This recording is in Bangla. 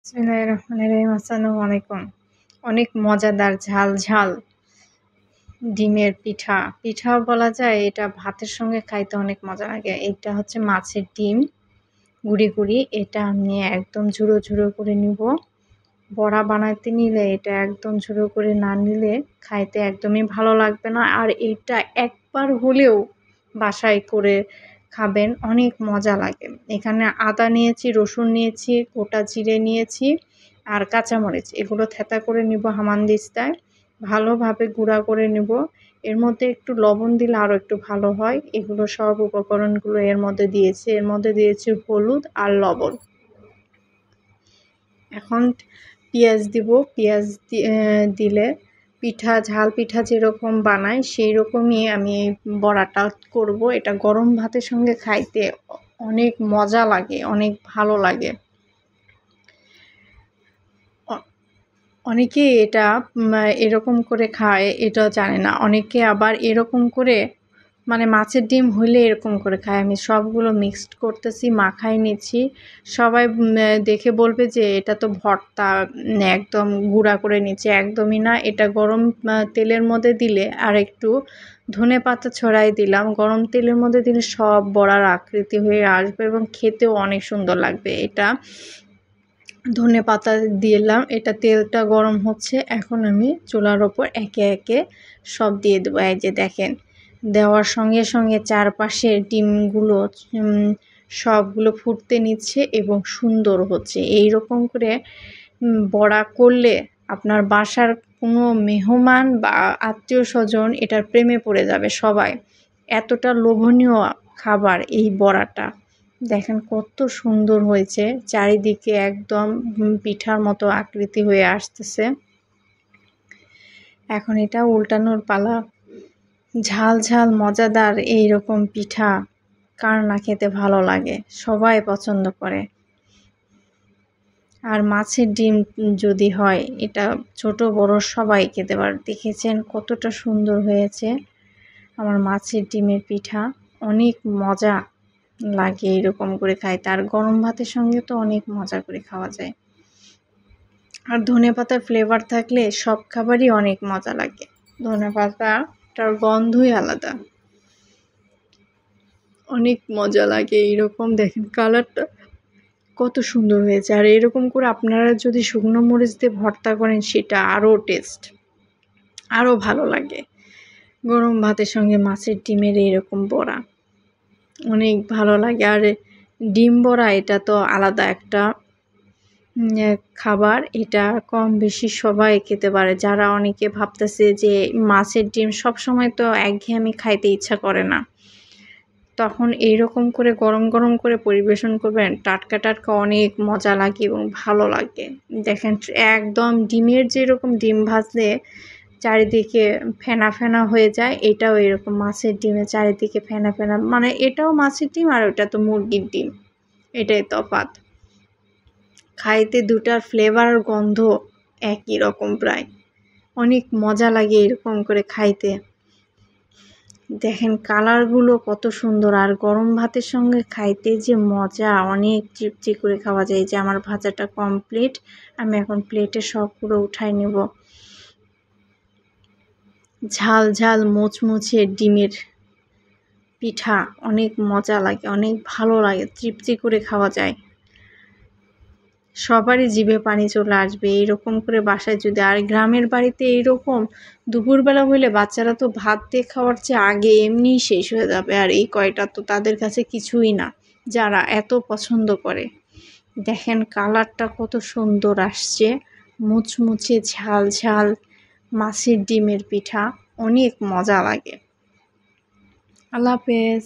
বিসমিল্লাহির রহমানির রহিম। আসসালামু আলাইকুম। অনেক মজাদার ঝাল ঝাল ডিমের পিঠা। পিঠাও বলা যায়, এটা ভাতের সঙ্গে খাইতে অনেক মজা লাগে। এটা হচ্ছে মাছের ডিম গুঁড়ি। এটা আমি একদম ঝুরো ঝুরো করে নিব। বড়া বানাইতে নিলে এটা একদম ঝুরো করে না নিলে খাইতে একদমই ভালো লাগবে না। আর এটা একবার হলেও বাসায় করে খাবেন, অনেক মজা লাগে। এখানে আদা নিয়েছি, রসুন নিয়েছি, গোটা জিরে নিয়েছি আর কাঁচামরিচ। এগুলো থেঁতা করে নিব হামানদিস্তায়, ভালোভাবে গুঁড়া করে নিব। এর মধ্যে একটু লবণ দিলে আরও একটু ভালো হয়। এগুলো সব উপকরণগুলো এর মধ্যে দিয়েছি। এর মধ্যে দিয়েছি হলুদ আর লবণ। এখন পেঁয়াজ দিব। পেঁয়াজ দিলে ঝাল পিঠা যেরকম বানাই সেই রকমই আমি এই বড়াটা করব। এটা গরম ভাতের সঙ্গে খাইতে অনেক মজা লাগে, অনেক ভালো লাগে। অনেকেই এটা এরকম করে খায়, এটা জানে না। অনেকে আবার এরকম করে মাছের ডিম হইলে এরকম করে খায়। আমি সবগুলো মিক্সড করতেছি, মাখাই নিচ্ছি। সবাই দেখে বলবে যে এটা তো ভর্তা, একদম গুঁড়া করে নিচ্ছে। একদমই না। এটা গরম তেলের মধ্যে দিলে আর একটু ধনেপাতা ছড়াই দিলাম। গরম তেলের মধ্যে দিলে সব বড়ার আকৃতি হয়ে আসবে এবং খেতেও অনেক সুন্দর লাগবে। এটা ধনেপাতা দিলাম। এটা তেলটা গরম হচ্ছে। এখন আমি চুলার ওপর একে একে সব দিয়ে দেবো। এই যে দেখেন, দেওয়ার সঙ্গে সঙ্গে চারপাশের ডিমগুলো সবগুলো ফুটতে নিচ্ছে এবং সুন্দর হচ্ছে। এই রকম করে বড়া করলে আপনার বাসার কোনো মেহমান বা আত্মীয় স্বজন এটার প্রেমে পড়ে যাবে সবাই। এতটা লোভনীয় খাবার এই বড়াটা। দেখেন কত সুন্দর হয়েছে, চারিদিকে একদম পিঠার মতো আকৃতি হয়ে আসতেছে। এখন এটা উল্টানোর পালা। ঝাল ঝাল মজাদার এই রকম পিঠা কার না খেতে ভালো লাগে, সবাই পছন্দ করে। আর মাছের ডিম যদি হয়, এটা ছোট বড় সবাই খেতে পারে। দেখেছেন কতটা সুন্দর হয়েছে আমার মাছের ডিমের পিঠা। অনেক মজা লাগে এরকম করে খাইতে। আর গরম ভাতের সঙ্গে তো অনেক মজা করে খাওয়া যায়। আর ধনেপাতার ফ্লেভার থাকলে সব খাবারই অনেক মজা লাগে। ধনেপাতাটার গন্ধই আলাদা, অনেক মজা লাগে। এইরকম দেখেন কালারটা কত সুন্দর হয়েছে। আর এরকম করে আপনারা যদি শুকনো মরিচ দিয়ে ভর্তা করেন, সেটা আরও টেস্ট, আরও ভালো লাগে। গরম ভাতের সঙ্গে মাছের ডিমের এইরকম বড়া অনেক ভালো লাগে। আর ডিম বড়া এটা তো আলাদা একটা খাবার। এটা কম বেশি সবাই খেতে পারে। যারা অনেকে ভাবতেছে যে মাছের ডিম সবসময় তো একঘেয়েমি খাইতে ইচ্ছা করে না, তখন এইরকম করে গরম গরম করে পরিবেশন করবেন। টাটকা টাটকা অনেক মজা লাগে এবং ভালো লাগে। দেখেন একদম ডিমের যেরকম ডিম ভাজলে চারিদিকে ফেনা ফেনা হয়ে যায়, এটাও এরকম মাছের ডিমে চারিদিকে ফেনা ফেনা, এটাও মাছের ডিম আর ওটা তো মুরগির ডিম, এটাই তফাৎ। খাইতে দুটার ফ্লেভার আর গন্ধ একই রকম প্রায়। অনেক মজা লাগে এরকম করে খাইতে। দেখেন কালারগুলো কত সুন্দর। আর গরম ভাতের সঙ্গে খাইতে যে মজা, অনেক তৃপ্তি করে খাওয়া যায়। যে আমার ভাজাটা কমপ্লিট, আমি এখন প্লেটে সবগুলো উঠাই নেব। ঝাল ঝাল মুচমুচে ডিমের পিঠা অনেক মজা লাগে, অনেক ভালো লাগে, তৃপ্তি করে খাওয়া যায়। সবারই জিভে পানি চলে আসবে এইরকম করে বাসায় যদি। আর গ্রামের বাড়িতে এইরকম দুপুরবেলা হইলে বাচ্চারা তো ভাত দিয়ে খাওয়ার চেয়ে আগে এমনিই শেষ হয়ে যাবে। আর এই কয়টা তো তাদের কাছে কিছুই না, যারা এত পছন্দ করে। দেখেন কালারটা কত সুন্দর আসছে, মুচমুচে ঝাল ঝাল মাছের ডিমের পিঠা অনেক মজা লাগে। আল্লাহ হাফেজ।